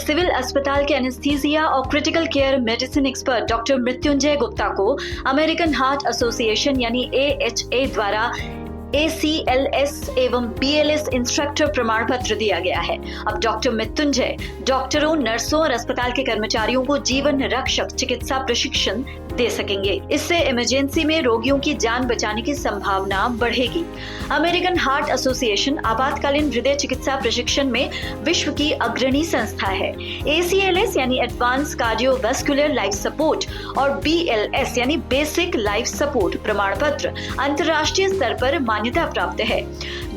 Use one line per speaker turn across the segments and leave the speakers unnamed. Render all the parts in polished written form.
Civil अस्पताल के anaesthesia और critical care medicine expert doctor Mrityunjay Gupta को अमेरिकन हार्ट एसोसिएशन यानी AHA द्वारा ACLS एवं BLS इंस्ट्रक्टर प्रमाण पत्र दिया गया है। अब डॉक्टर मृत्युंजय डॉक्टरों, नर्सों और अस्पताल के कर्मचारियों को जीवन रक्षक चिकित्सा प्रशिक्षण दे सकेंगे। इससे इमरजेंसी में रोगियों की जान बचाने की संभावना बढ़ेगी। अमेरिकन हार्ट एसोसिएशन आपातकालीन हृदय चिकित्सा प्रशिक्षण में विश्व की अग्रणी संस्था है। ACLS यानी एडवांस कार्डियोवास्कुलर लाइफ सपोर्ट और BLS यानी बेसिक लाइफ सपोर्ट प्रमाण पत्र अंतर्राष्ट्रीय स्तर पर मान्यता प्राप्त है,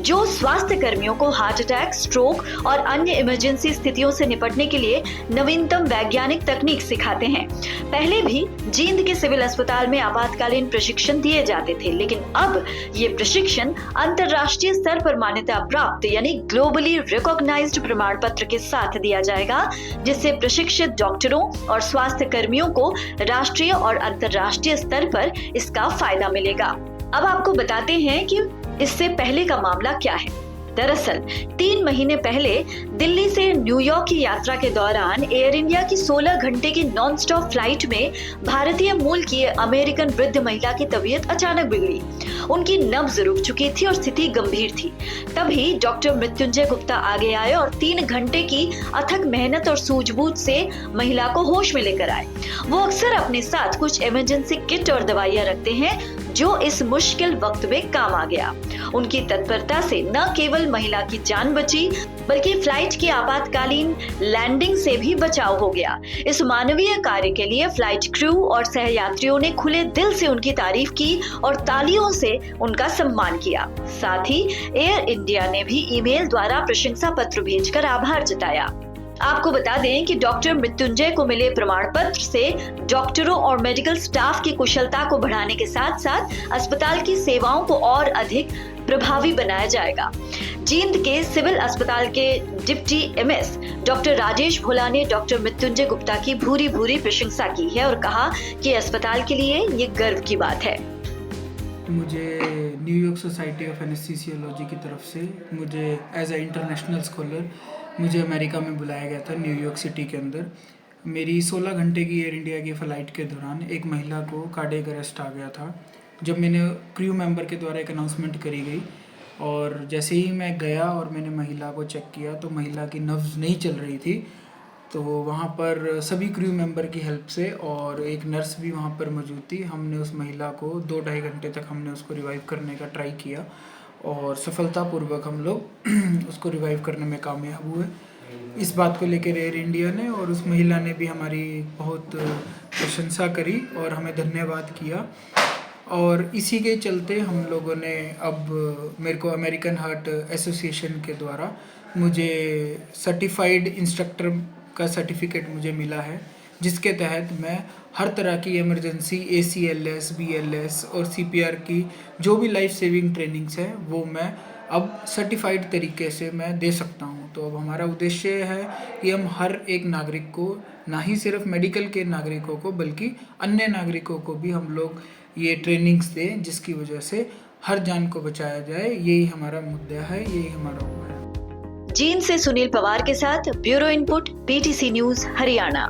जो स्वास्थ्य कर्मियों को हार्ट अटैक, स्ट्रोक और अन्य इमरजेंसी स्थितियों से निपटने के लिए नवीनतम वैज्ञानिक तकनीक सिखाते हैं। पहले भी जींद के सिविल अस्पताल में आपातकालीन प्रशिक्षण दिए जाते थे, लेकिन अब ये प्रशिक्षण अंतर्राष्ट्रीय स्तर पर मान्यता प्राप्त यानी ग्लोबली रिकॉग्नाइज्ड प्रमाण पत्र के साथ दिया जाएगा, जिससे प्रशिक्षित डॉक्टरों और स्वास्थ्य कर्मियों को राष्ट्रीय और अंतर्राष्ट्रीय स्तर पर इसका फायदा मिलेगा। अब आपको बताते हैं कि इससे पहले का मामला क्या है। दरअसल 3 महीने पहले दिल्ली से न्यूयॉर्क की यात्रा के दौरान एयर इंडिया की 16 घंटे की नॉन स्टॉप फ्लाइट में भारतीय मूल की अमेरिकन वृद्ध महिला की तबीयत अचानक बिगड़ी। उनकी नब्ज रुक चुकी थी और स्थिति गंभीर थी। तभी डॉक्टर मृत्युंजय गुप्ता आगे आए और 3 घंटे की अथक मेहनत और सूझबूझ से महिला को होश में लेकर आए। वो अक्सर अपने साथ कुछ इमरजेंसी किट और दवाइयां रखते हैं, जो इस मुश्किल वक्त में काम आ गया। उनकी तत्परता से न केवल महिला की जान बची, बल्कि फ्लाइट की आपातकालीन लैंडिंग से भी बचाव हो गया। इस मानवीय कार्य के लिए फ्लाइट क्रू और सहयात्रियों ने खुले दिल से उनकी तारीफ की और तालियों से उनका सम्मान किया। साथ ही एयर इंडिया ने भी ईमेल द्वारा प्रशंसा पत्र भेजकर आभार जताया। आपको बता दें कि डॉक्टर मृत्युंजय को मिले प्रमाण पत्र से डॉक्टरों और मेडिकल स्टाफ की कुशलता को बढ़ाने के साथ साथ अस्पताल की सेवाओं को और अधिक प्रभावी बनाया जाएगा। जींद के सिविल अस्पताल के डिप्टी MS डॉक्टर राजेश भोला ने डॉक्टर मृत्युंजय गुप्ता की भूरी भूरी प्रशंसा की है और कहा कि अस्पताल के लिए ये गर्व की बात है।
मुझे न्यूयॉर्क सोसाइटी ऑफ एनेस्थीसियोलॉजी की तरफ से मुझे एज ए इंटरनेशनल स्कॉलर मुझे अमेरिका में बुलाया गया था, न्यूयॉर्क सिटी के अंदर। मेरी 16 घंटे की एयर इंडिया की फ़्लाइट के दौरान एक महिला को कार्डियक अरेस्ट आ गया था। जब मैंने क्रू मेंबर के द्वारा एक अनाउंसमेंट करी गई और जैसे ही मैं गया और मैंने महिला को चेक किया तो महिला की नब्ज़ नहीं चल रही थी। तो वहाँ पर सभी क्रू मेंबर की हेल्प से और एक नर्स भी वहाँ पर मौजूद थी, हमने उस महिला को 2-2.5 घंटे तक हमने उसको रिवाइव करने का ट्राई किया और सफलतापूर्वक हम लोग उसको रिवाइव करने में कामयाब हुए। इस बात को लेकर एयर इंडिया ने और उस महिला ने भी हमारी बहुत प्रशंसा करी और हमें धन्यवाद किया। और इसी के चलते हम लोगों ने अब मेरे को अमेरिकन हार्ट एसोसिएशन के द्वारा मुझे सर्टिफाइड इंस्ट्रक्टर का सर्टिफिकेट मुझे मिला है, जिसके तहत मैं हर तरह की इमरजेंसी ACLS, BLS और CPR की जो भी लाइफ सेविंग ट्रेनिंग्स हैं वो मैं अब सर्टिफाइड तरीके से मैं दे सकता हूँ। तो अब हमारा उद्देश्य है कि हम हर एक नागरिक को, ना ही सिर्फ मेडिकल के नागरिकों को बल्कि अन्य नागरिकों को भी हम लोग ये ट्रेनिंग्स दें, जिसकी वजह से हर जान को बचाया जाए। यही हमारा मुद्दा है, यही हमारा वो है।
जींद से सुनील पवार के साथ bureau input, PTC news Haryana.